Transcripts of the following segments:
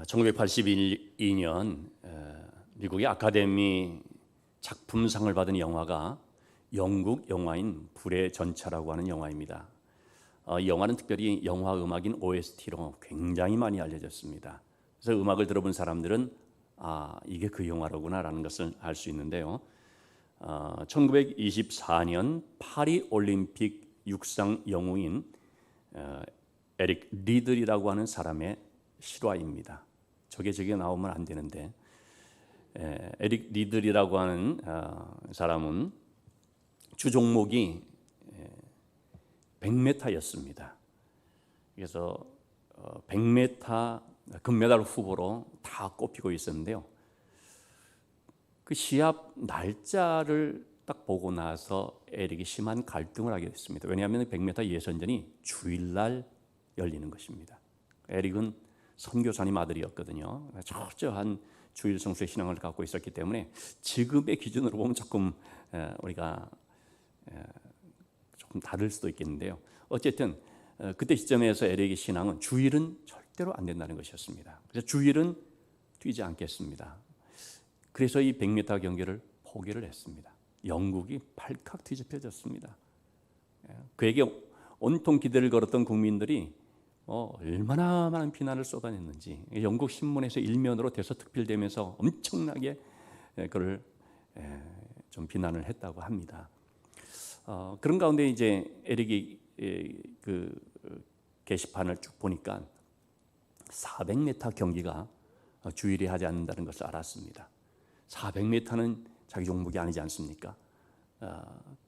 1982년 미국의 아카데미 작품상을 받은 영화가 영국 영화인 불의 전차라고 하는 영화입니다. 이 영화는 특별히 영화 음악인 OST로 굉장히 많이 알려졌습니다. 그래서 음악을 들어본 사람들은 이게 그 영화로구나 라는 것을 알 수 있는데요. 1924년 파리 올림픽 육상 영웅인 에릭 리들이라고 하는 사람의 실화입니다. 저게 나오면 안 되는데, 에릭 리들이라고 하는 사람은 주 종목이 100m였습니다. 그래서 100m 금메달 후보로 다 꼽히고 있었는데요. 그 시합 날짜를 딱 보고 나서 에릭이 심한 갈등을 하게 됐습니다. 왜냐하면 100m 예선전이 주일날 열리는 것입니다. 에릭은 선교사님 아들이었거든요. 철저한 주일 성수의 신앙을 갖고 있었기 때문에 지금의 기준으로 보면 조금 우리가 조금 다를 수도 있겠는데요. 어쨌든 그때 시점에서 에릭의 신앙은 주일은 절대로 안 된다는 것이었습니다. 그래서 주일은 뛰지 않겠습니다. 그래서 이 100m 경기를 포기를 했습니다. 영국이 발칵 뒤집혀졌습니다. 그에게 온통 기대를 걸었던 국민들이 얼마나 많은 비난을 쏟아냈는지 영국 신문에서 일면으로 대서특필되면서 엄청나게 그를 좀 비난을 했다고 합니다. 그런 가운데 이제 에릭이 그 게시판을 쭉 보니까 400m 경기가 주일에 하지 않는다는 것을 알았습니다. 400m는 자기 종목이 아니지 않습니까?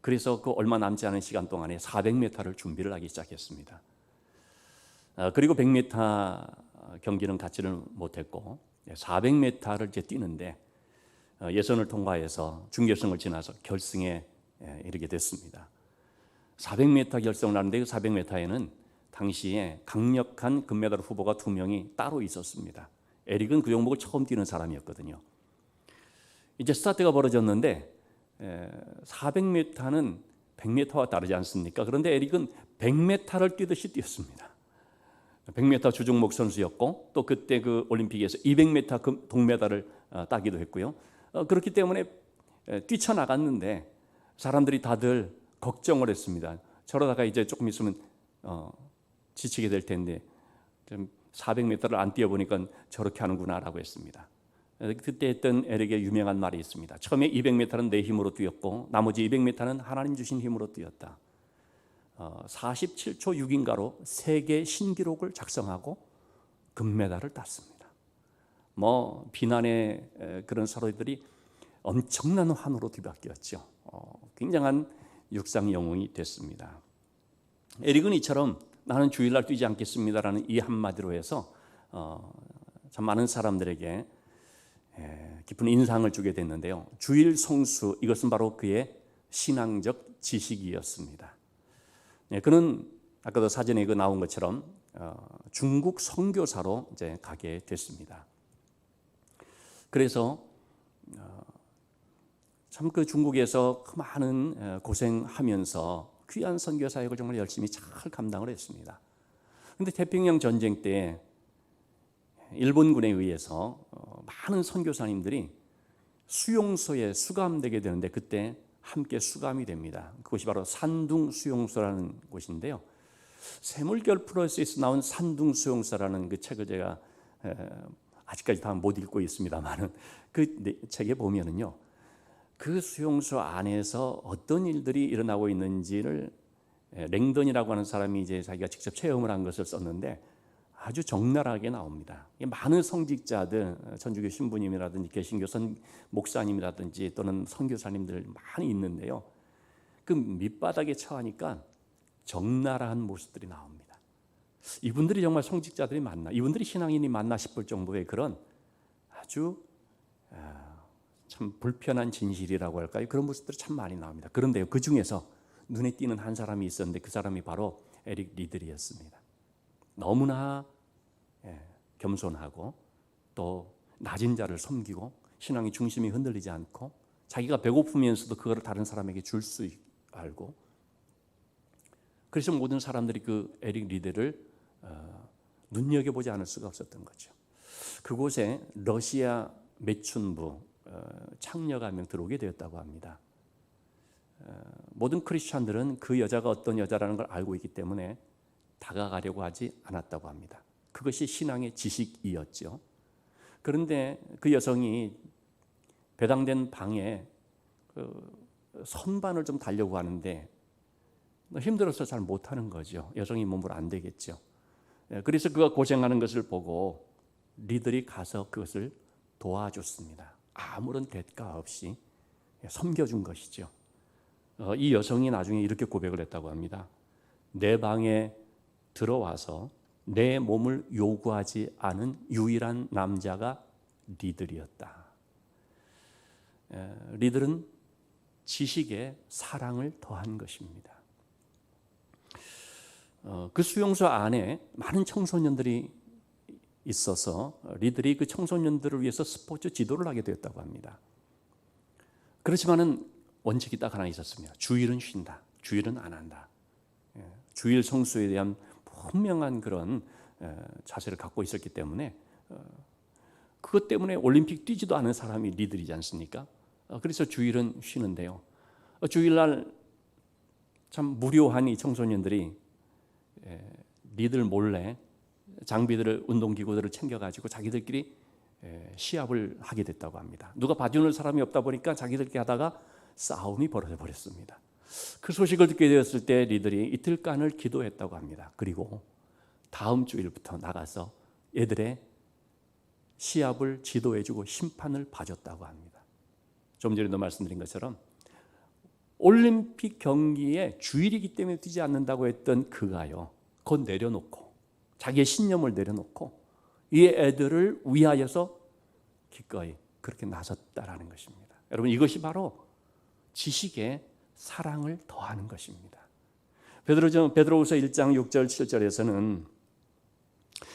그래서 그 얼마 남지 않은 시간 동안에 400m를 준비를 하기 시작했습니다. 그리고 100m 경기는 갖지를 못했고 400m를 이제 뛰는데 예선을 통과해서 준결승을 지나서 결승에 이르게 됐습니다. 400m 결승을 하는데 그 400m에는 당시에 강력한 금메달 후보가 2명이 따로 있었습니다. 에릭은 그 종목을 처음 뛰는 사람이었거든요. 이제 스타트가 벌어졌는데 400m는 100m와 다르지 않습니까? 그런데 에릭은 100m를 뛰듯이 뛰었습니다. 100m 주종목 선수였고 또 그때 그 올림픽에서 200m 동메달을 따기도 했고요. 그렇기 때문에 뛰쳐나갔는데 사람들이 다들 걱정을 했습니다. 저러다가 이제 조금 있으면 지치게 될 텐데 좀 400m를 안 뛰어보니까 저렇게 하는구나라고 했습니다. 그때 했던 에릭의 유명한 말이 있습니다. 처음에 200m는 내 힘으로 뛰었고 나머지 200m는 하나님 주신 힘으로 뛰었다. 47초 6인가로 세계 신기록을 작성하고 금메달을 땄습니다. 비난의 그런 서로들이 엄청난 환호로 뒤바뀌었죠. 굉장한 육상 영웅이 됐습니다. 에릭은 이처럼 나는 주일날 뛰지 않겠습니다라는 이 한마디로 해서 참 많은 사람들에게 깊은 인상을 주게 됐는데요. 주일 성수, 이것은 바로 그의 신앙적 지식이었습니다. 그는 아까도 사전에 나온 것처럼 중국 선교사로 이제 가게 됐습니다. 그래서 참 그 중국에서 많은 고생하면서 귀한 선교 사역을 정말 열심히 잘 감당을 했습니다. 그런데 태평양 전쟁 때 일본군에 의해서 많은 선교사님들이 수용소에 수감되게 되는데 그때 함께 수감이 됩니다. 그것이 바로 산둥 수용소라는 곳인데요. 세물결 프로세스에서 나온 산둥 수용소라는 그 책을 제가 아직까지 다 못 읽고 있습니다만은 그 책에 보면은요, 그 수용소 안에서 어떤 일들이 일어나고 있는지를 랭던이라고 하는 사람이 이제 자기가 직접 체험을 한 것을 썼는데 아주 적나라하게 나옵니다. 많은 성직자들, 천주교 신부님이라든지 개신교 목사님이라든지 또는 선교사님들 많이 있는데요. 그 밑바닥에 처하니까 적나라한 모습들이 나옵니다. 이분들이 정말 성직자들이 맞나, 이분들이 신앙인이 맞나 싶을 정도의 그런 아주 참 불편한 진실이라고 할까요? 그런 모습들이 참 많이 나옵니다. 그런데요, 그 중에서 눈에 띄는 한 사람이 있었는데 그 사람이 바로 에릭 리들이었습니다. 너무나 겸손하고 또 낮은 자를 섬기고 신앙의 중심이 흔들리지 않고 자기가 배고프면서도 그거를 다른 사람에게 줄 수 알고, 그래서 모든 사람들이 그 에릭 리들을 눈여겨보지 않을 수가 없었던 거죠. 그곳에 러시아 매춘부 창녀가 한 명 들어오게 되었다고 합니다. 모든 크리스천들은 그 여자가 어떤 여자라는 걸 알고 있기 때문에 다가가려고 하지 않았다고 합니다. 그것이 신앙의 지식이었죠. 그런데 그 여성이 배당된 방에 선반을 좀 달려고 하는데 힘들어서 잘 못하는 거죠. 여성이 몸으로 안 되겠죠. 그래서 그가 고생하는 것을 보고 리들이 가서 그것을 도와줬습니다. 아무런 대가 없이 섬겨준 것이죠. 이 여성이 나중에 이렇게 고백을 했다고 합니다. 내 방에 들어와서 내 몸을 요구하지 않은 유일한 남자가 리들이었다. 리들은 지식에 사랑을 더한 것입니다. 그 수용소 안에 많은 청소년들이 있어서 리들이 그 청소년들을 위해서 스포츠 지도를 하게 되었다고 합니다. 그렇지만은 원칙이 딱 하나 있었습니다. 주일은 쉰다. 주일은 안 한다. 주일 성수에 대한 분명한 그런 자세를 갖고 있었기 때문에 그것 때문에 올림픽 뛰지도 않은 사람이 리들이지 않습니까? 그래서 주일은 쉬는데요. 주일날 참 무료한 이 청소년들이 리들 몰래 장비들을 운동기구들을 챙겨가지고 자기들끼리 시합을 하게 됐다고 합니다. 누가 봐주는 사람이 없다 보니까 자기들끼리 하다가 싸움이 벌어져 버렸습니다. 그 소식을 듣게 되었을 때 리들이 이틀간을 기도했다고 합니다. 그리고 다음 주일부터 나가서 애들의 시합을 지도해주고 심판을 봐줬다고 합니다. 좀 전에도 말씀드린 것처럼 올림픽 경기에 주일이기 때문에 뛰지 않는다고 했던 그가요, 그건 내려놓고 자기의 신념을 내려놓고 이 애들을 위하여서 기꺼이 그렇게 나섰다라는 것입니다. 여러분, 이것이 바로 지식에 사랑을 더하는 것입니다. 베드로후서 1장 6절 7절에서는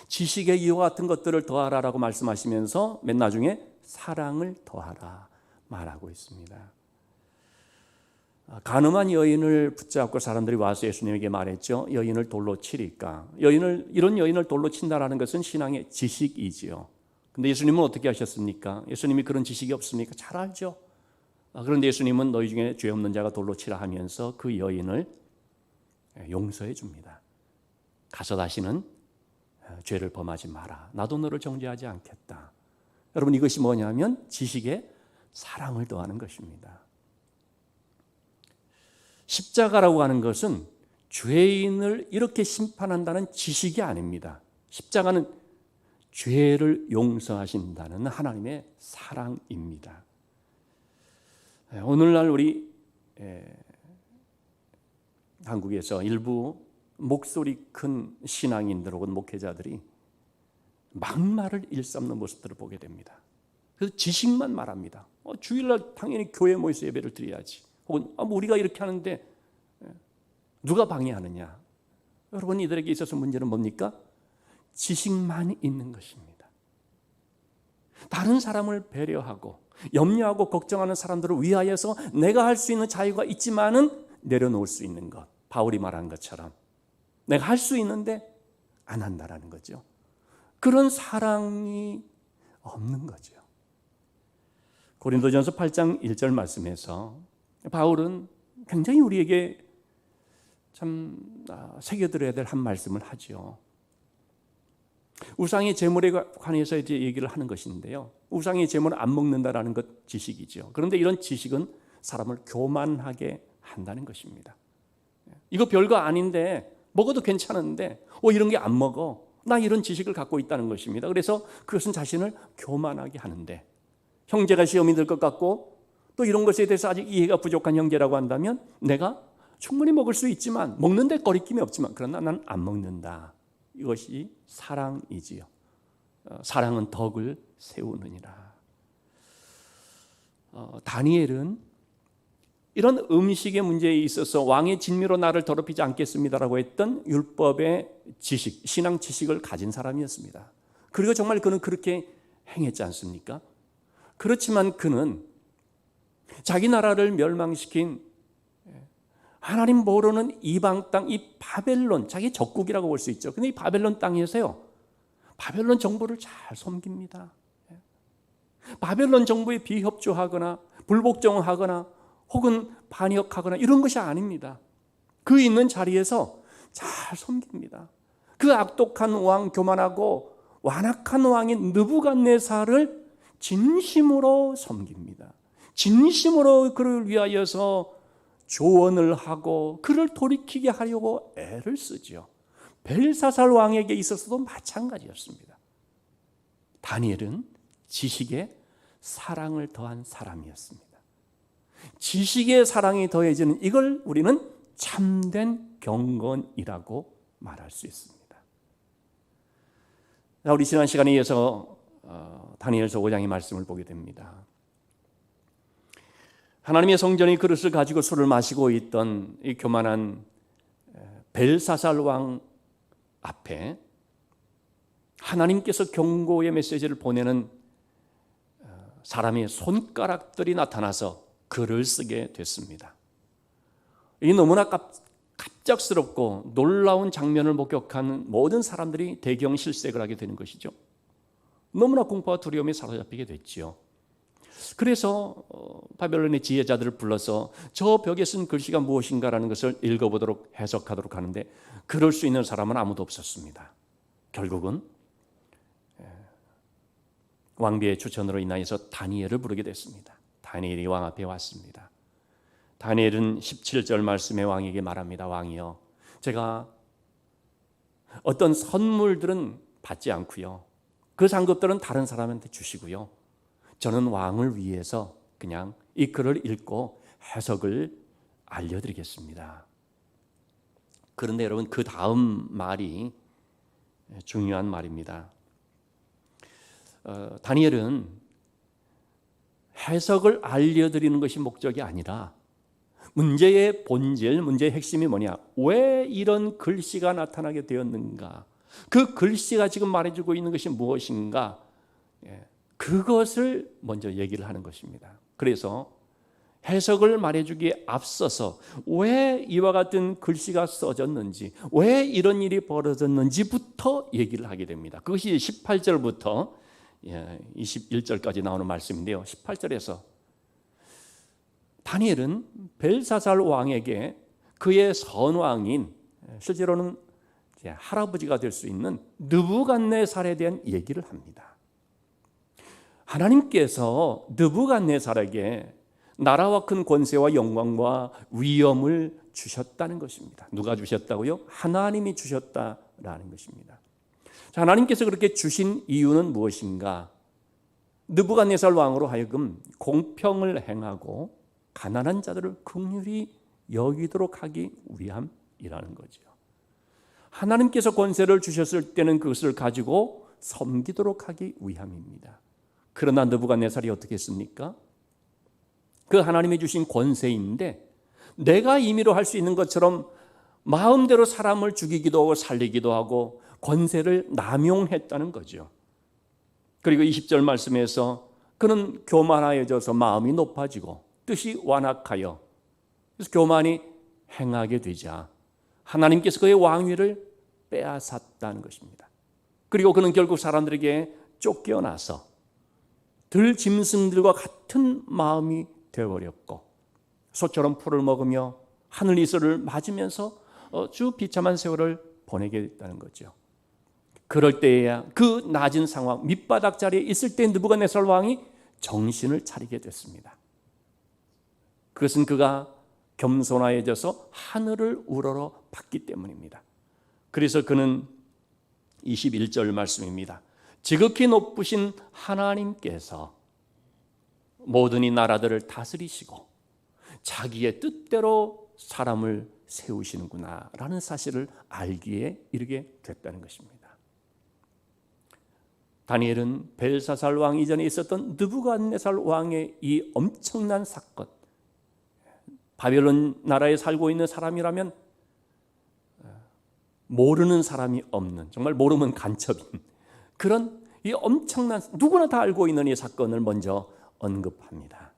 지식의 이와 같은 것들을 더하라라고 말씀하시면서 맨 나중에 사랑을 더하라 말하고 있습니다. 간음한 여인을 붙잡고 사람들이 와서 예수님에게 말했죠. 여인을 돌로 치리까? 이런 여인을 돌로 친다라는 것은 신앙의 지식이지요. 근데 예수님은 어떻게 하셨습니까? 예수님이 그런 지식이 없습니까? 잘 알죠. 그런데 예수님은 너희 중에 죄 없는 자가 돌로 치라 하면서 그 여인을 용서해 줍니다. 가서 다시는 죄를 범하지 마라. 나도 너를 정죄하지 않겠다. 여러분, 이것이 뭐냐면 지식에 사랑을 더하는 것입니다. 십자가라고 하는 것은 죄인을 이렇게 심판한다는 지식이 아닙니다. 십자가는 죄를 용서하신다는 하나님의 사랑입니다. 오늘날 우리 한국에서 일부 목소리 큰 신앙인들 혹은 목회자들이 막말을 일삼는 모습들을 보게 됩니다. 그래서 지식만 말합니다. 주일날 당연히 교회 모여서 예배를 드려야지. 혹은 우리가 이렇게 하는데 누가 방해하느냐. 여러분, 이들에게 있어서 문제는 뭡니까? 지식만 있는 것입니다. 다른 사람을 배려하고 염려하고 걱정하는 사람들을 위하여서 내가 할 수 있는 자유가 있지만은 내려놓을 수 있는 것. 바울이 말한 것처럼 내가 할 수 있는데 안 한다라는 거죠. 그런 사랑이 없는 거죠. 고린도전서 8장 1절 말씀에서 바울은 굉장히 우리에게 참 새겨들어야 될 한 말씀을 하죠. 우상의 제물에 관해서 이제 얘기를 하는 것인데요. 우상의 제물을 안 먹는다라는 것 지식이죠. 그런데 이런 지식은 사람을 교만하게 한다는 것입니다. 이거 별거 아닌데 먹어도 괜찮은데 이런 게 안 먹어. 나 이런 지식을 갖고 있다는 것입니다. 그래서 그것은 자신을 교만하게 하는데, 형제가 시험이 들 것 같고 또 이런 것에 대해서 아직 이해가 부족한 형제라고 한다면 내가 충분히 먹을 수 있지만 먹는데 거리낌이 없지만 그러나 난 안 먹는다. 이것이 사랑이지요. 사랑은 덕을 세우느니라. 다니엘은 이런 음식의 문제에 있어서 왕의 진미로 나를 더럽히지 않겠습니다라고 했던 율법의 지식, 신앙 지식을 가진 사람이었습니다. 그리고 정말 그는 그렇게 행했지 않습니까? 그렇지만 그는 자기 나라를 멸망시킨 하나님 모르는 이방 땅, 이 바벨론, 자기 적국이라고 볼 수 있죠. 근데 이 바벨론 땅에서요, 바벨론 정부를 잘 섬깁니다. 바벨론 정부에 비협조하거나 불복종하거나 혹은 반역하거나 이런 것이 아닙니다. 그 있는 자리에서 잘 섬깁니다. 그 악독한 왕, 교만하고 완악한 왕인 느부갓네살을 진심으로 섬깁니다. 진심으로 그를 위하여서 조언을 하고 그를 돌이키게 하려고 애를 쓰죠. 벨사살 왕에게 있어서도 마찬가지였습니다. 다니엘은 지식에 사랑을 더한 사람이었습니다. 지식의 사랑이 더해지는 이걸 우리는 참된 경건이라고 말할 수 있습니다. 우리 지난 시간에 이어서 다니엘서 5장의 말씀을 보게 됩니다. 하나님의 성전의 그릇을 가지고 술을 마시고 있던 이 교만한 벨사살 왕 앞에 하나님께서 경고의 메시지를 보내는 사람의 손가락들이 나타나서 글을 쓰게 됐습니다. 이 너무나 갑작스럽고 놀라운 장면을 목격한 모든 사람들이 대경 실색을 하게 되는 것이죠. 너무나 공포와 두려움에 사로잡히게 됐지요. 그래서 바벨론의 지혜자들을 불러서 저 벽에 쓴 글씨가 무엇인가라는 것을 읽어보도록 해석하도록 하는데 그럴 수 있는 사람은 아무도 없었습니다. 결국은 왕비의 추천으로 인하여서 다니엘을 부르게 됐습니다. 다니엘이 왕 앞에 왔습니다. 다니엘은 17절 말씀에 왕에게 말합니다. 왕이여, 제가 어떤 선물들은 받지 않고요, 그 상급들은 다른 사람한테 주시고요, 저는 왕을 위해서 그냥 이 글을 읽고 해석을 알려드리겠습니다. 그런데 여러분, 그 다음 말이 중요한 말입니다. 다니엘은 해석을 알려드리는 것이 목적이 아니라 문제의 본질, 문제의 핵심이 뭐냐? 왜 이런 글씨가 나타나게 되었는가? 그 글씨가 지금 말해주고 있는 것이 무엇인가? 그것을 먼저 얘기를 하는 것입니다. 그래서 해석을 말해주기에 앞서서 왜 이와 같은 글씨가 써졌는지, 왜 이런 일이 벌어졌는지부터 얘기를 하게 됩니다. 그것이 18절부터 21절까지 나오는 말씀인데요. 18절에서 다니엘은 벨사살 왕에게 그의 선왕인, 실제로는 할아버지가 될 수 있는 느부갓네살에 대한 얘기를 합니다. 하나님께서 느부갓네살에게 나라와 큰 권세와 영광과 위엄을 주셨다는 것입니다. 누가 주셨다고요? 하나님이 주셨다라는 것입니다. 자, 하나님께서 그렇게 주신 이유는 무엇인가? 느부갓네살 왕으로 하여금 공평을 행하고 가난한 자들을 긍휼히 여기도록 하기 위함이라는 거죠. 하나님께서 권세를 주셨을 때는 그것을 가지고 섬기도록 하기 위함입니다. 그러나 느부갓네살이 어떻게 했습니까? 그 하나님이 주신 권세인데 내가 임의로 할 수 있는 것처럼 마음대로 사람을 죽이기도 하고 살리기도 하고 권세를 남용했다는 거죠. 그리고 20절 말씀에서 그는 교만하여져서 마음이 높아지고 뜻이 완악하여, 그래서 교만이 행하게 되자 하나님께서 그의 왕위를 빼앗았다는 것입니다. 그리고 그는 결국 사람들에게 쫓겨나서 들짐승들과 같은 마음이 되어버렸고 소처럼 풀을 먹으며 하늘 이슬을 맞으면서 주 비참한 세월을 보내게 됐다는 거죠. 그럴 때에야 그 낮은 상황, 밑바닥 자리에 있을 때 느부갓네살 왕이 정신을 차리게 됐습니다. 그것은 그가 겸손하여져서 하늘을 우러러 봤기 때문입니다. 그래서 그는 21절 말씀입니다. 지극히 높으신 하나님께서 모든 이 나라들을 다스리시고 자기의 뜻대로 사람을 세우시는구나 라는 사실을 알기에 이르게 됐다는 것입니다. 다니엘은 벨사살 왕 이전에 있었던 느부갓네살 왕의 이 엄청난 사건, 바벨론 나라에 살고 있는 사람이라면 모르는 사람이 없는, 정말 모르면 간첩인 그런 이 엄청난, 누구나 다 알고 있는 이 사건을 먼저 언급합니다.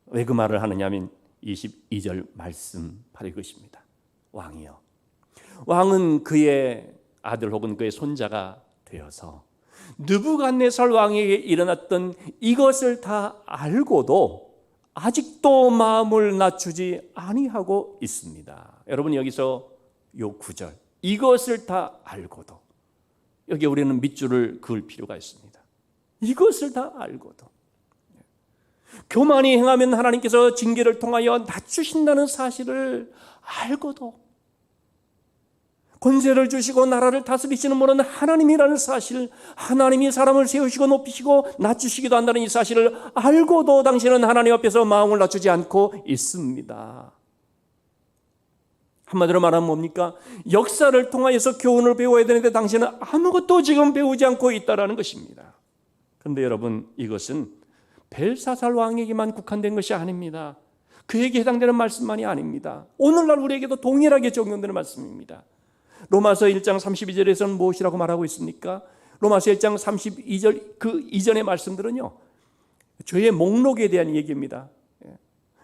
왜 그 말을 하느냐 하면 22절 말씀 바로 이것입니다. 왕이요, 왕은 그의 아들 혹은 그의 손자가 되어서 느부갓네살 왕에게 일어났던 이것을 다 알고도 아직도 마음을 낮추지 아니하고 있습니다. 여러분, 여기서 요 9절, 이것을 다 알고도, 여기 우리는 밑줄을 그을 필요가 있습니다. 이것을 다 알고도, 교만이 행하면 하나님께서 징계를 통하여 낮추신다는 사실을 알고도, 권세를 주시고 나라를 다스리시는 분은 하나님이라는 사실, 하나님이 사람을 세우시고 높이시고 낮추시기도 한다는 이 사실을 알고도 당신은 하나님 앞에서 마음을 낮추지 않고 있습니다. 한마디로 말하면 뭡니까? 역사를 통하여서 교훈을 배워야 되는데 당신은 아무것도 지금 배우지 않고 있다는 것입니다. 그런데 여러분, 이것은 벨사살 왕에게만 국한된 것이 아닙니다. 그에게 해당되는 말씀만이 아닙니다. 오늘날 우리에게도 동일하게 적용되는 말씀입니다. 로마서 1장 32절에서는 무엇이라고 말하고 있습니까? 로마서 1장 32절 그 이전의 말씀들은요, 죄의 목록에 대한 얘기입니다.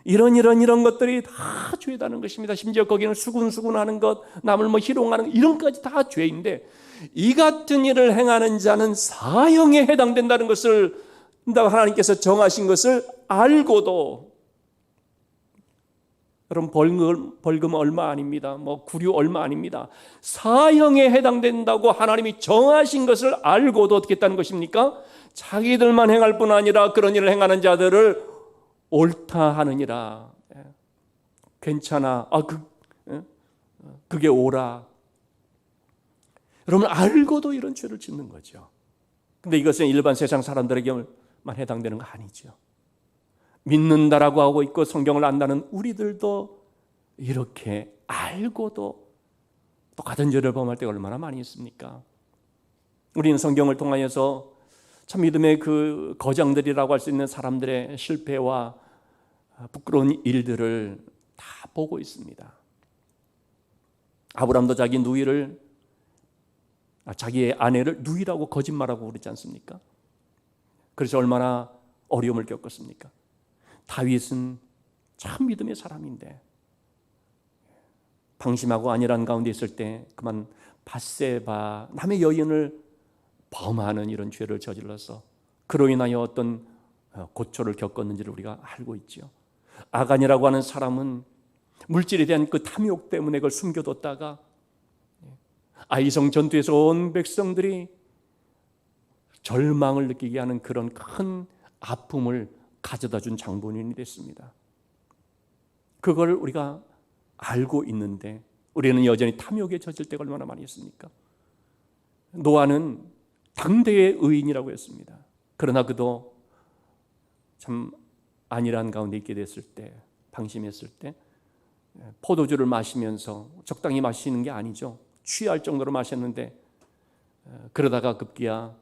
이런 것들이 다 죄다는 것입니다. 심지어 거기는 수군수군하는 것, 남을 희롱하는 것, 이런 것까지 다 죄인데, 이 같은 일을 행하는 자는 사형에 해당된다는 것을 하나님께서 정하신 것을 알고도, 여러분, 벌금 얼마 아닙니다. 구류 얼마 아닙니다. 사형에 해당된다고 하나님이 정하신 것을 알고도 어떻게 했다는 것입니까? 자기들만 행할 뿐 아니라 그런 일을 행하는 자들을 옳다 하느니라. 괜찮아. 그게 옳아. 여러분, 알고도 이런 죄를 짓는 거죠. 근데 이것은 일반 세상 사람들에게만 해당되는 거 아니죠. 믿는다라고 하고 있고 성경을 안다는 우리들도 이렇게 알고도 똑같은 죄를 범할 때가 얼마나 많이 있습니까? 우리는 성경을 통하여서 참 믿음의 그 거장들이라고 할 수 있는 사람들의 실패와 부끄러운 일들을 다 보고 있습니다. 아브라함도 자기 누이를, 자기의 아내를 누이라고 거짓말하고 그러지 않습니까? 그래서 얼마나 어려움을 겪었습니까? 다윗은 참 믿음의 사람인데 방심하고 안일한 가운데 있을 때 그만 밧세바, 남의 여인을 범하는 이런 죄를 저질러서 그로 인하여 어떤 고초를 겪었는지를 우리가 알고 있죠. 아간이라고 하는 사람은 물질에 대한 그 탐욕 때문에 그걸 숨겨뒀다가 아이성 전투에서 온 백성들이 절망을 느끼게 하는 그런 큰 아픔을 가져다 준 장본인이 됐습니다. 그걸 우리가 알고 있는데 우리는 여전히 탐욕에 젖을 때가 얼마나 많이 있습니까? 노아는 당대의 의인이라고 했습니다. 그러나 그도 참 안일한 가운데 있게 됐을 때, 방심했을 때 포도주를 마시면서, 적당히 마시는 게 아니죠, 취할 정도로 마셨는데 그러다가 급기야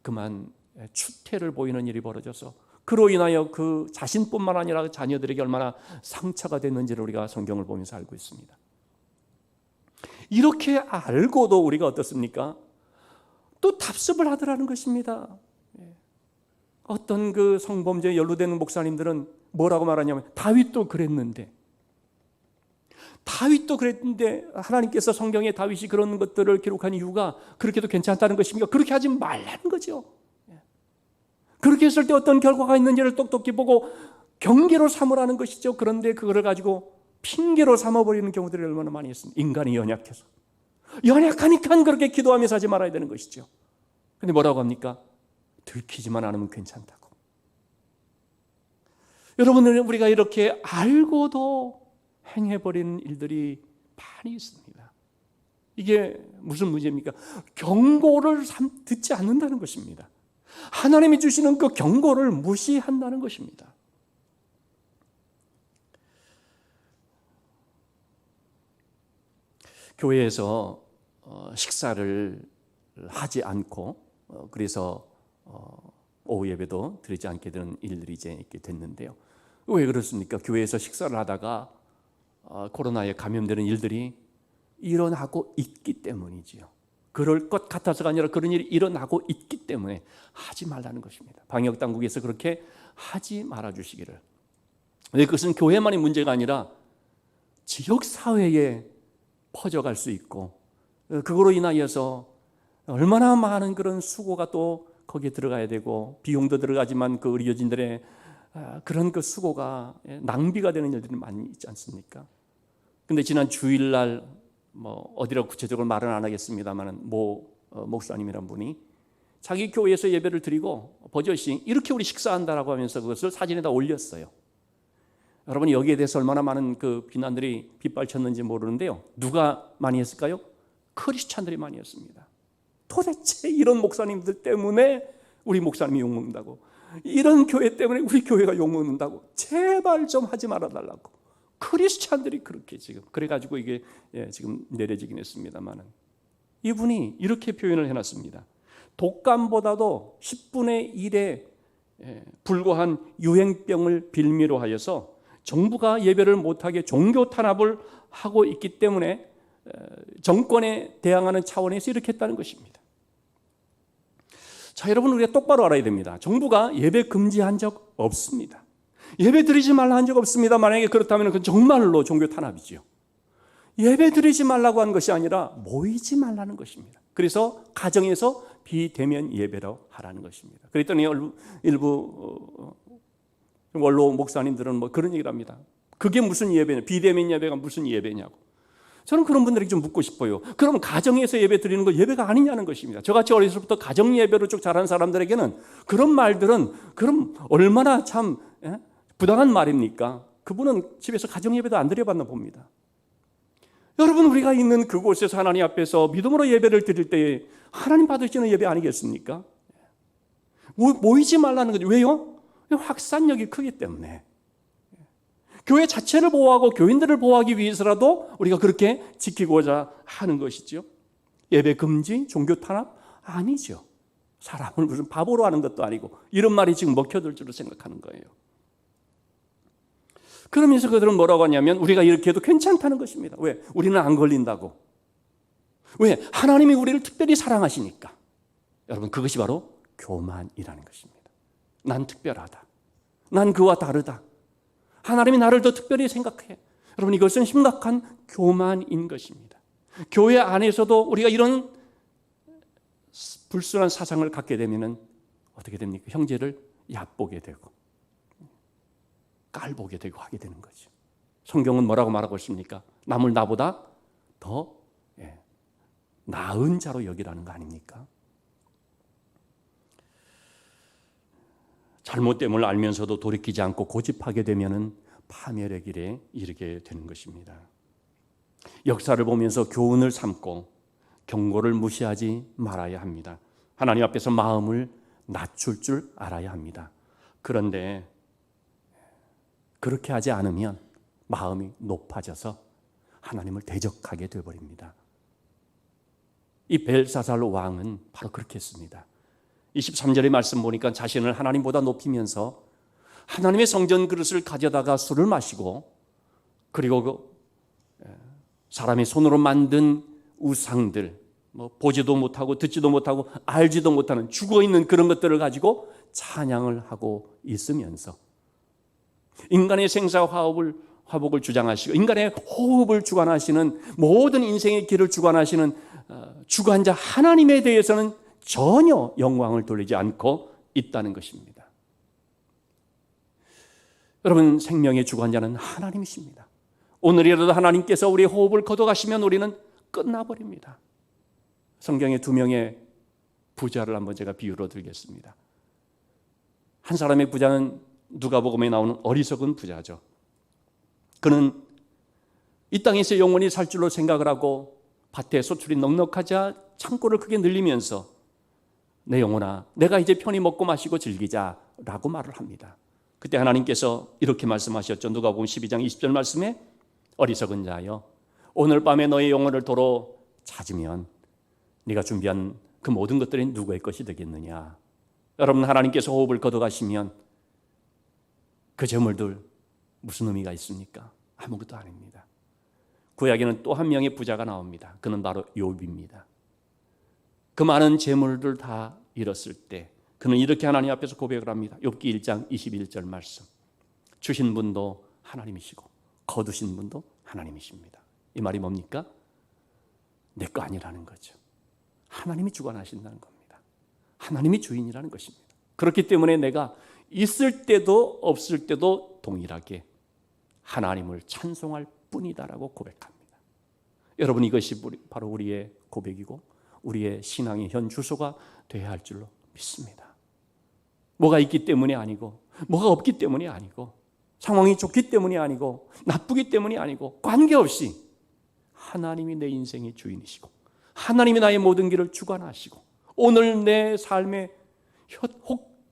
그만 추태를 보이는 일이 벌어져서 그로 인하여 그 자신뿐만 아니라 자녀들에게 얼마나 상처가 됐는지를 우리가 성경을 보면서 알고 있습니다. 이렇게 알고도 우리가 어떻습니까? 또 답습을 하더라는 것입니다. 어떤 그 성범죄에 연루되는 목사님들은 뭐라고 말하냐면 다윗도 그랬는데 하나님께서 성경에 다윗이 그런 것들을 기록한 이유가 그렇게도 괜찮다는 것입니까? 그렇게 하지 말라는 거죠. 그렇게 했을 때 어떤 결과가 있는지를 똑똑히 보고 경계로 삼으라는 것이죠. 그런데 그거를 가지고 핑계로 삼아버리는 경우들이 얼마나 많이 있습니다. 인간이 연약하니까 그렇게 기도하면서 하지 말아야 되는 것이죠. 근데 뭐라고 합니까? 들키지만 않으면 괜찮다고. 여러분들은 우리가 이렇게 알고도 행해버리는 일들이 많이 있습니다. 이게 무슨 문제입니까? 경고를 듣지 않는다는 것입니다. 하나님이 주시는 그 경고를 무시한다는 것입니다. 교회에서 식사를 하지 않고 그래서 오후 예배도 드리지 않게 되는 일들이 이제 있게 됐는데요. 왜 그렇습니까? 교회에서 식사를 하다가 코로나에 감염되는 일들이 일어나고 있기 때문이지요. 그럴 것 같아서가 아니라 그런 일이 일어나고 있기 때문에 하지 말라는 것입니다. 방역당국에서 그렇게 하지 말아주시기를. 그것은 교회만의 문제가 아니라 지역사회에 퍼져갈 수 있고 그거로 인하여서 얼마나 많은 그런 수고가 또 거기에 들어가야 되고 비용도 들어가지만 그 의료진들의 그런 그 수고가 낭비가 되는 일들이 많이 있지 않습니까? 근데 지난 주일날 뭐 어디라고 구체적으로 말은 안 하겠습니다만 목사님이란 분이 자기 교회에서 예배를 드리고 버젓이 이렇게 우리 식사한다라고 하면서 그것을 사진에다 올렸어요. 여러분 여기에 대해서 얼마나 많은 그 비난들이 빗발쳤는지 모르는데요. 누가 많이 했을까요? 크리스찬들이 많이 했습니다. 도대체 이런 목사님들 때문에 우리 목사님이 욕먹는다고, 이런 교회 때문에 우리 교회가 욕먹는다고, 제발 좀 하지 말아달라고 크리스찬들이 그렇게 지금 그래가지고 이게 지금 내려지긴 했습니다만은, 이분이 이렇게 표현을 해놨습니다. 독감보다도 10분의 1에 불과한 유행병을 빌미로 하여서 정부가 예배를 못하게 종교 탄압을 하고 있기 때문에 정권에 대항하는 차원에서 이렇게 했다는 것입니다. 자, 여러분 우리가 똑바로 알아야 됩니다. 정부가 예배 금지한 적 없습니다. 예배 드리지 말라 한 적 없습니다. 만약에 그렇다면 그건 정말로 종교 탄압이죠. 예배 드리지 말라고 한 것이 아니라 모이지 말라는 것입니다. 그래서 가정에서 비대면 예배로 하라는 것입니다. 그랬더니 일부 원로 목사님들은 뭐 그런 얘기를 합니다. 그게 무슨 예배냐, 비대면 예배가 무슨 예배냐고. 저는 그런 분들에게 좀 묻고 싶어요. 그럼 가정에서 예배 드리는 거 예배가 아니냐는 것입니다. 저같이 어려서부터 가정 예배로 쭉 자란 사람들에게는 그런 말들은 그럼 얼마나 참 부당한 말입니까? 그분은 집에서 가정 예배도 안 드려봤나 봅니다. 여러분 우리가 있는 그곳에서 하나님 앞에서 믿음으로 예배를 드릴 때 하나님 받으시는 예배 아니겠습니까? 모이지 말라는 거죠. 왜요? 확산력이 크기 때문에. 교회 자체를 보호하고 교인들을 보호하기 위해서라도 우리가 그렇게 지키고자 하는 것이죠. 예배 금지, 종교 탄압? 아니죠. 사람을 무슨 바보로 하는 것도 아니고 이런 말이 지금 먹혀들 줄로 생각하는 거예요. 그러면서 그들은 뭐라고 하냐면 우리가 이렇게 해도 괜찮다는 것입니다. 왜? 우리는 안 걸린다고. 왜? 하나님이 우리를 특별히 사랑하시니까. 여러분 그것이 바로 교만이라는 것입니다. 난 특별하다. 난 그와 다르다. 하나님이 나를 더 특별히 생각해. 여러분 이것은 심각한 교만인 것입니다. 교회 안에서도 우리가 이런 불순한 사상을 갖게 되면 어떻게 됩니까? 형제를 얕보게 되고 깔보게 되고 하게 되는 거죠. 성경은 뭐라고 말하고 있습니까? 남을 나보다 더 나은 자로 여기라는 거 아닙니까? 잘못됨을 알면서도 돌이키지 않고 고집하게 되면은 파멸의 길에 이르게 되는 것입니다. 역사를 보면서 교훈을 삼고 경고를 무시하지 말아야 합니다. 하나님 앞에서 마음을 낮출 줄 알아야 합니다. 그런데 그렇게 하지 않으면 마음이 높아져서 하나님을 대적하게 되어버립니다. 이 벨사살 왕은 바로 그렇게 했습니다. 23절의 말씀 보니까 자신을 하나님보다 높이면서 하나님의 성전 그릇을 가져다가 술을 마시고 그리고 사람의 손으로 만든 우상들, 보지도 못하고 듣지도 못하고 알지도 못하는 죽어있는 그런 것들을 가지고 찬양을 하고 있으면서 인간의 생사화복을 주장하시고 인간의 호흡을 주관하시는 모든 인생의 길을 주관하시는 주관자 하나님에 대해서는 전혀 영광을 돌리지 않고 있다는 것입니다. 여러분 생명의 주관자는 하나님이십니다. 오늘이라도 하나님께서 우리의 호흡을 걷어가시면 우리는 끝나버립니다. 성경의 두 명의 부자를 한번 제가 비유로 들겠습니다. 한 사람의 부자는 누가복음에 나오는 어리석은 부자죠. 그는 이 땅에서 영원히 살 줄로 생각을 하고 밭에 소출이 넉넉하자 창고를 크게 늘리면서 내 영혼아 내가 이제 편히 먹고 마시고 즐기자라고 말을 합니다. 그때 하나님께서 이렇게 말씀하셨죠. 누가복음 12장 20절 말씀에 어리석은 자여 오늘 밤에 너의 영혼을 도로 찾으면 네가 준비한 그 모든 것들이 누구의 것이 되겠느냐. 여러분 하나님께서 호흡을 걷어가시면 그 재물들 무슨 의미가 있습니까? 아무것도 아닙니다. 구약에는 또 한 명의 부자가 나옵니다. 그는 바로 욥입니다. 그 많은 재물들 다 잃었을 때 그는 이렇게 하나님 앞에서 고백을 합니다. 욥기 1장 21절 말씀. 주신 분도 하나님이시고 거두신 분도 하나님이십니다. 이 말이 뭡니까? 내 거 아니라는 거죠. 하나님이 주관하신다는 겁니다. 하나님이 주인이라는 것입니다. 그렇기 때문에 내가 있을 때도 없을 때도 동일하게 하나님을 찬송할 뿐이다라고 고백합니다. 여러분, 이것이 바로 우리의 고백이고 우리의 신앙의 현 주소가 되어야 할 줄로 믿습니다. 뭐가 있기 때문이 아니고 뭐가 없기 때문이 아니고 상황이 좋기 때문이 아니고 나쁘기 때문이 아니고 관계없이 하나님이 내 인생의 주인이시고 하나님이 나의 모든 길을 주관하시고 오늘 내 삶의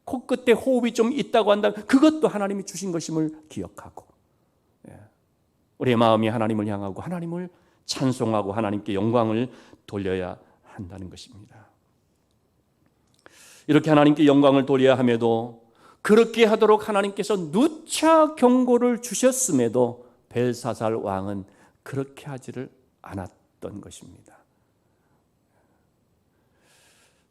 코끝에 호흡이 좀 있다고 한다면 그것도 하나님이 주신 것임을 기억하고 우리의 마음이 하나님을 향하고 하나님을 찬송하고 하나님께 영광을 돌려야 한다는 것입니다. 이렇게 하나님께 영광을 돌려야 함에도 그렇게 하도록 하나님께서 누차 경고를 주셨음에도 벨사살 왕은 그렇게 하지를 않았던 것입니다.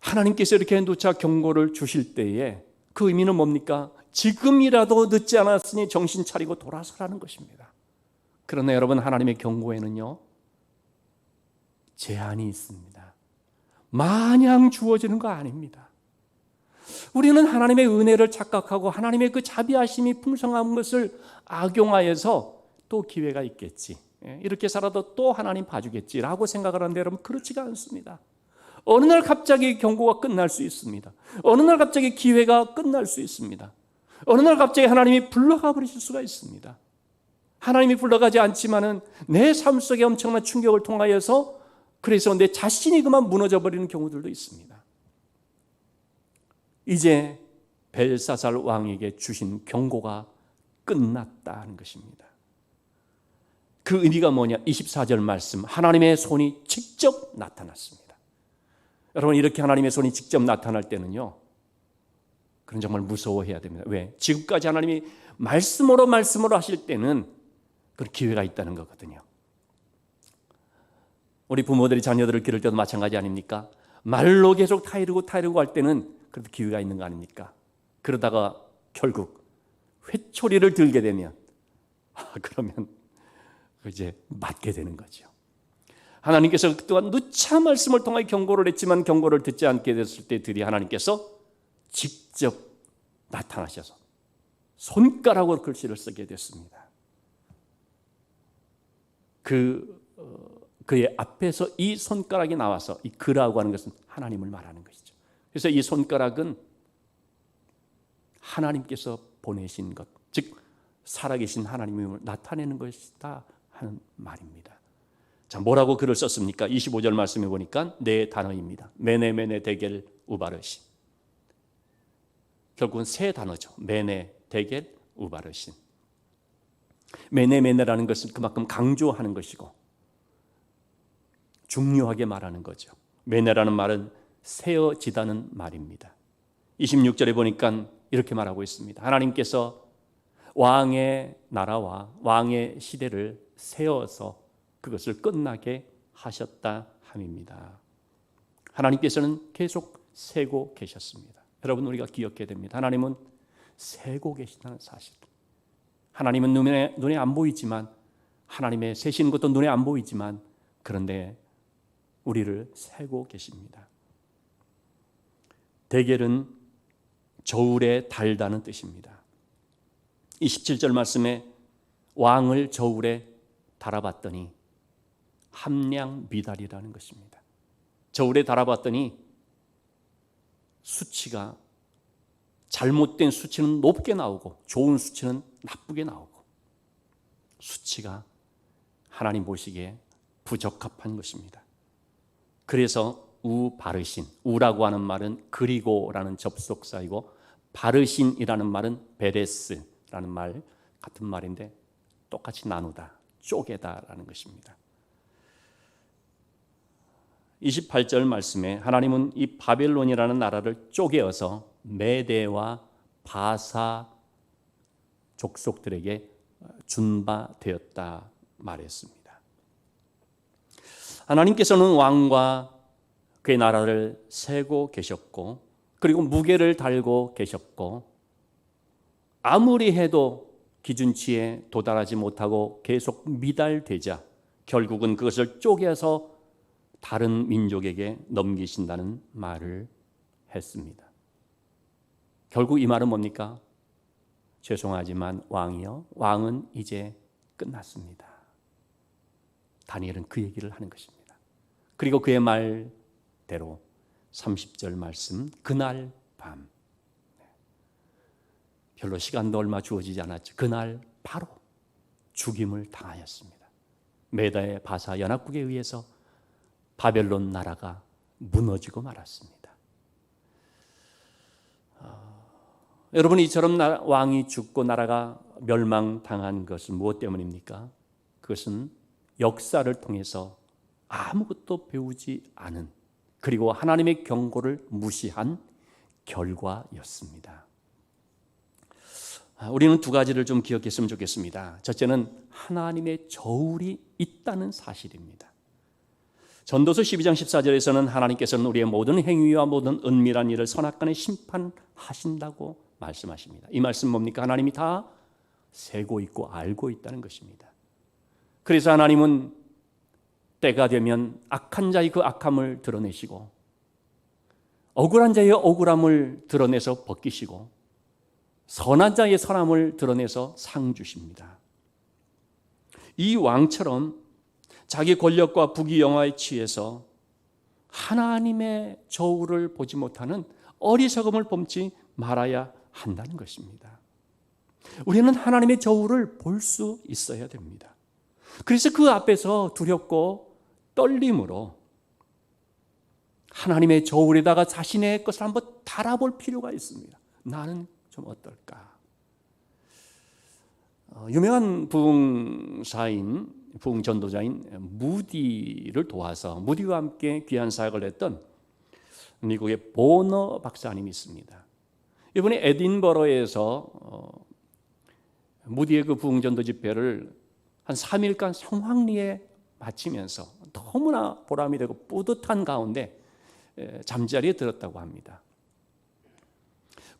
하나님께서 이렇게 누차 경고를 주실 때에 그 의미는 뭡니까? 지금이라도 늦지 않았으니 정신 차리고 돌아서라는 것입니다. 그러나 여러분, 하나님의 경고에는요 제한이 있습니다. 마냥 주어지는 거 아닙니다. 우리는 하나님의 은혜를 착각하고 하나님의 그 자비하심이 풍성한 것을 악용하여서 또 기회가 있겠지, 이렇게 살아도 또 하나님 봐주겠지라고 생각을 하는데 여러분, 그렇지가 않습니다. 어느 날 갑자기 경고가 끝날 수 있습니다. 어느 날 갑자기 기회가 끝날 수 있습니다. 어느 날 갑자기 하나님이 불러가 버리실 수가 있습니다. 하나님이 불러가지 않지만은 내 삶 속에 엄청난 충격을 통하여서 그래서 내 자신이 그만 무너져 버리는 경우들도 있습니다. 이제 벨사살 왕에게 주신 경고가 끝났다는 것입니다. 그 의미가 뭐냐? 24절 말씀, 하나님의 손이 직접 나타났습니다. 여러분, 이렇게 하나님의 손이 직접 나타날 때는요 그건 정말 무서워해야 됩니다. 왜? 지금까지 하나님이 말씀으로 하실 때는 그런 기회가 있다는 거거든요. 우리 부모들이 자녀들을 기를 때도 마찬가지 아닙니까? 말로 계속 타이르고 할 때는 그래도 기회가 있는 거 아닙니까? 그러다가 결국 회초리를 들게 되면 그러면 이제 맞게 되는 거죠. 하나님께서 그동안 누차 말씀을 통해 경고를 했지만 경고를 듣지 않게 됐을 때 드디어 하나님께서 직접 나타나셔서 손가락으로 글씨를 쓰게 됐습니다. 그의 앞에서 이 손가락이 나와서 이 그라고 하는 것은 하나님을 말하는 것이죠. 그래서 이 손가락은 하나님께서 보내신 것, 즉 살아계신 하나님을 나타내는 것이다 하는 말입니다. 자, 뭐라고 글을 썼습니까? 25절 말씀해 보니까 네 단어입니다. 메네 데겔 우바르신. 결국은 세 단어죠. 메네 데겔 우바르신. 메네라는 것은 그만큼 강조하는 것이고 중요하게 말하는 거죠. 메네라는 말은 세어지다는 말입니다. 26절에 보니까 이렇게 말하고 있습니다. 하나님께서 왕의 나라와 왕의 시대를 세워서 그것을 끝나게 하셨다 함입니다. 하나님께서는 계속 세고 계셨습니다. 여러분, 우리가 기억해야 됩니다. 하나님은 세고 계시다는 사실. 하나님은 눈에 안 보이지만, 하나님의 세시는 것도 눈에 안 보이지만, 그런데 우리를 세고 계십니다. 데겔은 저울에 달다는 뜻입니다. 27절 말씀에 왕을 저울에 달아봤더니 함량 미달이라는 것입니다. 저울에 달아봤더니 수치가, 잘못된 수치는 높게 나오고 좋은 수치는 나쁘게 나오고, 수치가 하나님 보시기에 부적합한 것입니다. 그래서 우바르신, 우라고 하는 말은 그리고라는 접속사이고 바르신이라는 말은 베레스라는 말 같은 말인데 똑같이 나누다, 쪼개다라는 것입니다. 28절 말씀에 하나님은 이 바벨론이라는 나라를 쪼개어서 메대와 바사 족속들에게 준 바 되었다 말했습니다. 하나님께서는 왕과 그의 나라를 세고 계셨고, 그리고 무게를 달고 계셨고, 아무리 해도 기준치에 도달하지 못하고 계속 미달되자 결국은 그것을 쪼개서 다른 민족에게 넘기신다는 말을 했습니다. 결국 이 말은 뭡니까? 죄송하지만 왕이여, 왕은 이제 끝났습니다. 다니엘은 그 얘기를 하는 것입니다. 그리고 그의 말대로 30절 말씀, 그날 밤, 별로 시간도 얼마 주어지지 않았죠. 그날 바로 죽임을 당하였습니다. 메다의 바사 연합국에 의해서 바벨론 나라가 무너지고 말았습니다. 여러분, 이처럼 왕이 죽고 나라가 멸망당한 것은 무엇 때문입니까? 그것은 역사를 통해서 아무것도 배우지 않은, 그리고 하나님의 경고를 무시한 결과였습니다. 우리는 두 가지를 좀 기억했으면 좋겠습니다. 첫째는 하나님의 저울이 있다는 사실입니다. 전도서 12장 14절에서는 하나님께서는 우리의 모든 행위와 모든 은밀한 일을 선악간에 심판하신다고 말씀하십니다. 이 말씀 뭡니까? 하나님이 다 세고 있고 알고 있다는 것입니다. 그래서 하나님은 때가 되면 악한 자의 그 악함을 드러내시고 억울한 자의 억울함을 드러내서 벗기시고 선한 자의 선함을 드러내서 상 주십니다. 이 왕처럼 자기 권력과 부귀영화에 취해서 하나님의 저울을 보지 못하는 어리석음을 범치 말아야 한다는 것입니다. 우리는 하나님의 저울을 볼 수 있어야 됩니다. 그래서 그 앞에서 두렵고 떨림으로 하나님의 저울에다가 자신의 것을 한번 달아볼 필요가 있습니다. 나는 좀 어떨까? 유명한 부흥사인, 부흥전도자인 무디를 도와서 무디와 함께 귀한 사역을 했던 미국의 보너 박사님이 있습니다. 이번에 에딘버러에서 무디의 그 부흥전도 집회를 한 3일간 성황리에 마치면서 너무나 보람이 되고 뿌듯한 가운데 잠자리에 들었다고 합니다.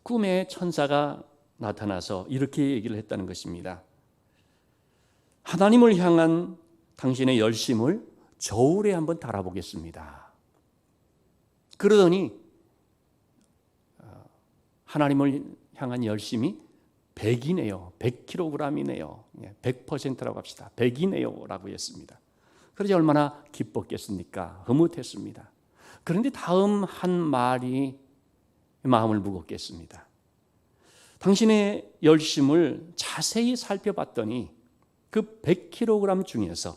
꿈에 천사가 나타나서 이렇게 얘기를 했다는 것입니다. 하나님을 향한 당신의 열심을 저울에 한번 달아보겠습니다. 그러더니 하나님을 향한 열심이 100이네요. 100kg이네요. 100%라고 합시다. 100이네요 라고 했습니다. 그러지 얼마나 기뻤겠습니까? 흐뭇했습니다. 그런데 다음 한 말이 마음을 무겁게 했습니다. 당신의 열심을 자세히 살펴봤더니 그 100kg 중에서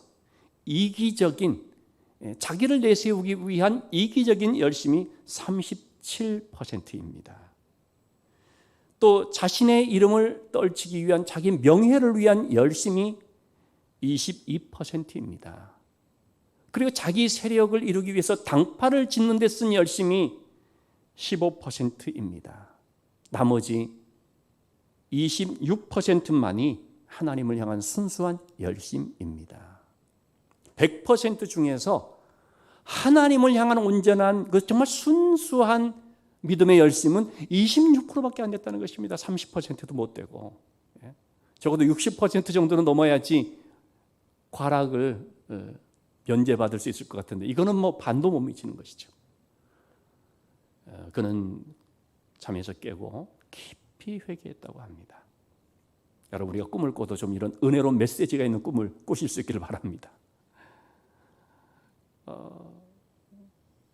이기적인, 자기를 내세우기 위한 이기적인 열심이 37%입니다. 또 자신의 이름을 떨치기 위한, 자기 명예를 위한 열심이 22%입니다. 그리고 자기 세력을 이루기 위해서 당파를 짓는 데 쓴 열심이 15%입니다. 나머지 26%만이 하나님을 향한 순수한 열심입니다. 100% 중에서 하나님을 향한 온전한 그 정말 순수한 믿음의 열심은 26%밖에 안 됐다는 것입니다. 30%도 못 되고, 적어도 60% 정도는 넘어야지 과락을 면제받을 수 있을 것 같은데 이거는 뭐 반도 못 미치는 것이죠. 그는 잠에서 깨고 깊이 회개했다고 합니다. 여러분, 우리가 꿈을 꿔도 좀 이런 은혜로운 메시지가 있는 꿈을 꾸실 수 있기를 바랍니다.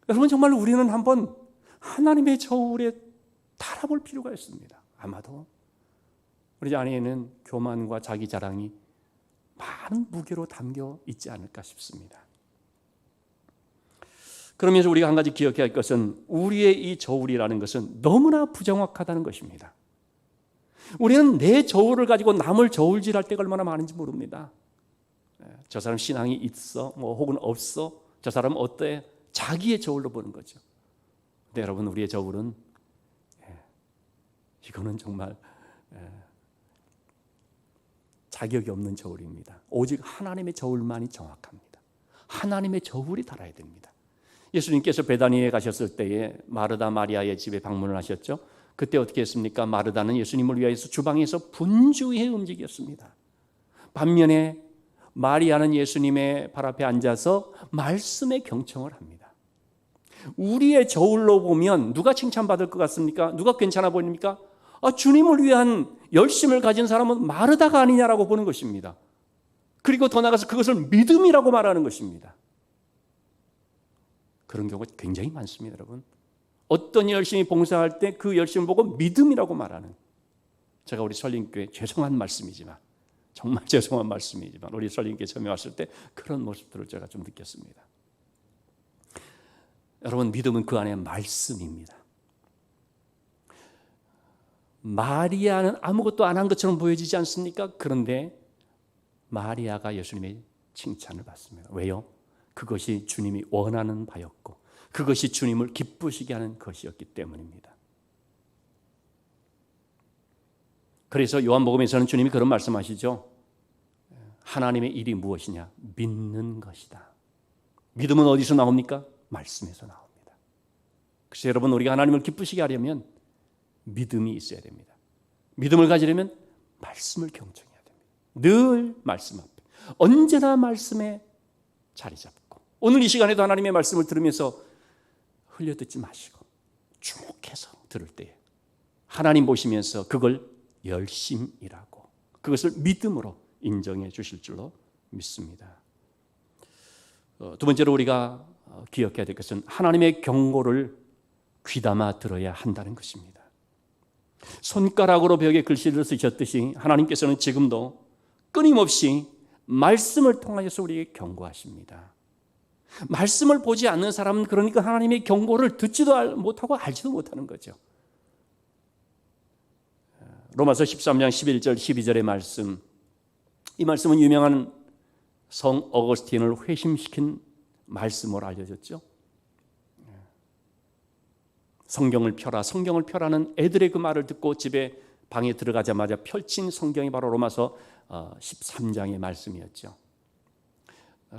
여러분, 정말 우리는 한번 하나님의 저울에 달아볼 필요가 있습니다. 아마도 우리 안에는 교만과 자기 자랑이 많은 무게로 담겨 있지 않을까 싶습니다. 그러면서 우리가 한 가지 기억해야 할 것은 우리의 이 저울이라는 것은 너무나 부정확하다는 것입니다. 우리는 내 저울을 가지고 남을 저울질할 때가 얼마나 많은지 모릅니다. 저 사람 신앙이 있어, 뭐 혹은 없어, 저 사람은 어때? 자기의 저울로 보는 거죠. 근데 여러분, 우리의 저울은 이거는 정말 자격이 없는 저울입니다. 오직 하나님의 저울만이 정확합니다. 하나님의 저울이 달아야 됩니다. 예수님께서 베다니에 가셨을 때에 마르다 마리아의 집에 방문을 하셨죠. 그때 어떻게 했습니까? 마르다는 예수님을 위해서 주방에서 분주히 움직였습니다. 반면에 마리아는 예수님의 발 앞에 앉아서 말씀에 경청을 합니다. 우리의 저울로 보면 누가 칭찬받을 것 같습니까? 누가 괜찮아 보입니까? 주님을 위한 열심을 가진 사람은 마르다가 아니냐라고 보는 것입니다. 그리고 더 나아가서 그것을 믿음이라고 말하는 것입니다. 그런 경우가 굉장히 많습니다, 여러분. 어떤 열심히 봉사할 때 그 열심을 보고 믿음이라고 말하는, 제가 우리 설림교회 죄송한 말씀이지만, 정말 죄송한 말씀이지만 우리 설림교회 처음에 왔을 때 그런 모습들을 제가 좀 느꼈습니다. 여러분, 믿음은 그 안에 말씀입니다. 마리아는 아무것도 안 한 것처럼 보여지지 않습니까? 그런데 마리아가 예수님의 칭찬을 받습니다. 왜요? 그것이 주님이 원하는 바였고 그것이 주님을 기쁘시게 하는 것이었기 때문입니다. 그래서 요한복음에서는 주님이 그런 말씀하시죠. 하나님의 일이 무엇이냐? 믿는 것이다. 믿음은 어디서 나옵니까? 말씀에서 나옵니다. 그래서 여러분, 우리가 하나님을 기쁘시게 하려면 믿음이 있어야 됩니다. 믿음을 가지려면 말씀을 경청해야 됩니다. 늘 말씀 앞에, 언제나 말씀에 자리 잡고, 오늘 이 시간에도 하나님의 말씀을 들으면서 흘려듣지 마시고 주목해서 들을 때 하나님 보시면서 그걸 열심이라고, 그것을 믿음으로 인정해 주실 줄로 믿습니다. 두 번째로 우리가 기억해야 될 것은 하나님의 경고를 귀담아 들어야 한다는 것입니다. 손가락으로 벽에 글씨를 쓰셨듯이 하나님께서는 지금도 끊임없이 말씀을 통하여서 우리에게 경고하십니다. 말씀을 보지 않는 사람은 그러니까 하나님의 경고를 듣지도 못하고 알지도 못하는 거죠. 로마서 13장 11절 12절의 말씀, 이 말씀은 유명한 성 어거스틴을 회심시킨 말씀으로 알려졌죠. 성경을 펴라, 성경을 펴라는 애들의 그 말을 듣고 집에 방에 들어가자마자 펼친 성경이 바로 로마서 13장의 말씀이었죠.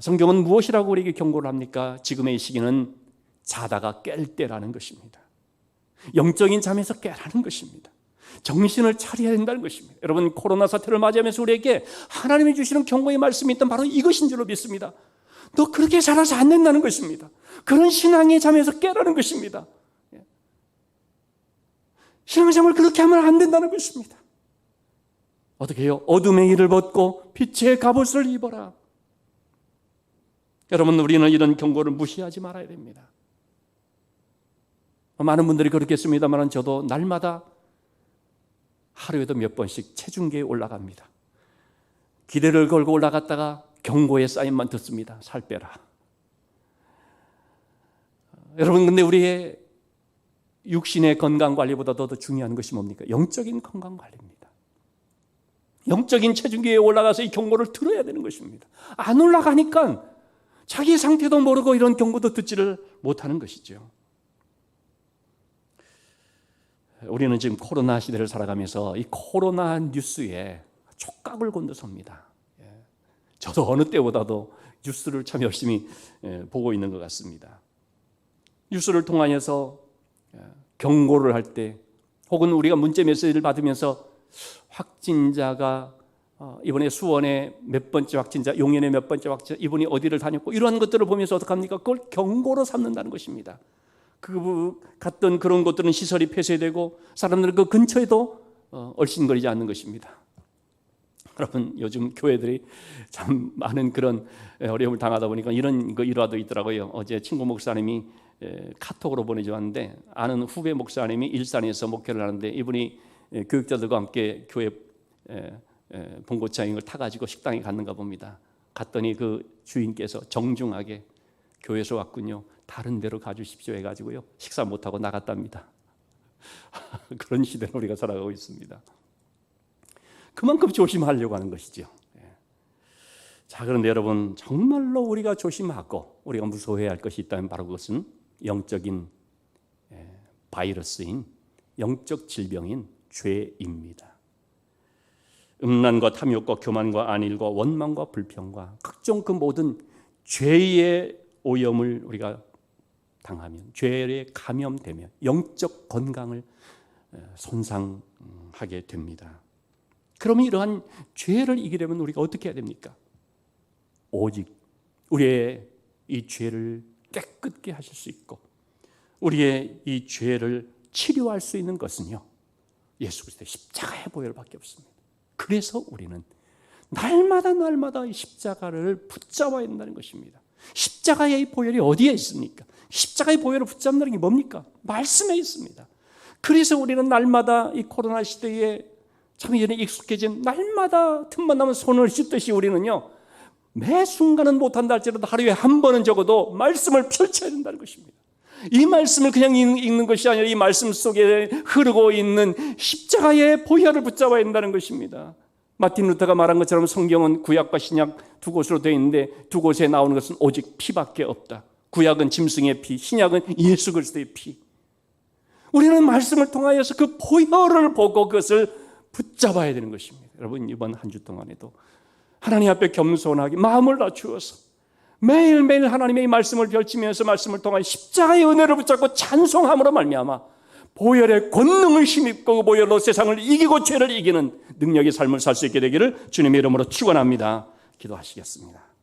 성경은 무엇이라고 우리에게 경고를 합니까? 지금의 시기는 자다가 깰 때라는 것입니다. 영적인 잠에서 깨라는 것입니다. 정신을 차려야 된다는 것입니다. 여러분, 코로나 사태를 맞이하면서 우리에게 하나님이 주시는 경고의 말씀이 있던 바로 이것인 줄로 믿습니다. 너 그렇게 살아서 안 된다는 것입니다. 그런 신앙의 잠에서 깨라는 것입니다. 신앙의 잠을 그렇게 하면 안 된다는 것입니다. 어떻게 해요? 어둠의 일을 벗고 빛의 갑옷을 입어라. 여러분, 우리는 이런 경고를 무시하지 말아야 됩니다. 많은 분들이 그렇겠습니다만 저도 날마다 하루에도 몇 번씩 체중계에 올라갑니다. 기대를 걸고 올라갔다가 경고의 사인만 듣습니다. 살 빼라. 여러분, 근데 우리의 육신의 건강관리보다 더 중요한 것이 뭡니까? 영적인 건강관리입니다. 영적인 체중계에 올라가서 이 경고를 들어야 되는 것입니다. 안 올라가니까 자기 상태도 모르고 이런 경고도 듣지를 못하는 것이죠. 우리는 지금 코로나 시대를 살아가면서 이 코로나 뉴스에 촉각을 곤두섭니다. 저도 어느 때보다도 뉴스를 참 열심히 보고 있는 것 같습니다. 뉴스를 통하여서 경고를 할 때, 혹은 우리가 문자 메시지를 받으면서 확진자가 이번에 수원의 몇 번째 확진자, 용인의 몇 번째 확진자, 이분이 어디를 다녔고, 이러한 것들을 보면서 어떡합니까? 그걸 경고로 삼는다는 것입니다. 그 갔던 그런 곳들은 시설이 폐쇄되고 사람들은 그 근처에도 얼씬거리지 않는 것입니다. 여러분, 요즘 교회들이 참 많은 그런 어려움을 당하다 보니까 이런 일화도 있더라고요. 어제 친구 목사님이 카톡으로 보내주었는데, 아는 후배 목사님이 일산에서 목회를 하는데 이분이 교육자들과 함께 교회 봉고차행을 타가지고 식당에 갔는가 봅니다. 갔더니 그 주인께서 정중하게 교회에서 왔군요, 다른 데로 가주십시오 해가지고요, 식사 못하고 나갔답니다. 그런 시대를 우리가 살아가고 있습니다. 그만큼 조심하려고 하는 것이죠. 자, 그런데 여러분, 정말로 우리가 조심하고 우리가 무서워해야 할 것이 있다면 바로 그것은 영적인 바이러스인, 영적 질병인 죄입니다. 음란과 탐욕과 교만과 안일과 원망과 불평과 각종 그 모든 죄의 오염을 우리가 당하면, 죄에 감염되면 영적 건강을 손상하게 됩니다. 그러면 이러한 죄를 이기려면 우리가 어떻게 해야 됩니까? 오직 우리의 이 죄를 깨끗게 하실 수 있고 우리의 이 죄를 치료할 수 있는 것은요, 예수 그리스도의 십자가의 보혈밖에 없습니다. 그래서 우리는 날마다 이 십자가를 붙잡아야 한다는 것입니다. 십자가의 이 보혈이 어디에 있습니까? 십자가의 보혈을 붙잡는 게 뭡니까? 말씀에 있습니다. 그래서 우리는 날마다 이 코로나 시대에 참 이전에 익숙해진 날마다 틈만 나면 손을 씻듯이 우리는요, 매 순간은 못한다 할지라도 하루에 한 번은 적어도 말씀을 펼쳐야 된다는 것입니다. 이 말씀을 그냥 읽는 것이 아니라 이 말씀 속에 흐르고 있는 십자가의 보혈을 붙잡아야 된다는 것입니다. 마틴 루터가 말한 것처럼 성경은 구약과 신약 두 곳으로 되어 있는데 두 곳에 나오는 것은 오직 피밖에 없다. 구약은 짐승의 피, 신약은 예수 그리스도의 피. 우리는 말씀을 통하여서 그 보혈을 보고 그것을 붙잡아야 되는 것입니다. 여러분, 이번 한 주 동안에도 하나님 앞에 겸손하게 마음을 낮추어서 매일매일 하나님의 이 말씀을 펼치면서 말씀을 통하여 십자가의 은혜를 붙잡고 찬송함으로 말미암아 보혈의 권능을 힘입고 그 보혈로 세상을 이기고 죄를 이기는 능력의 삶을 살 수 있게 되기를 주님의 이름으로 축원합니다. 기도하시겠습니다.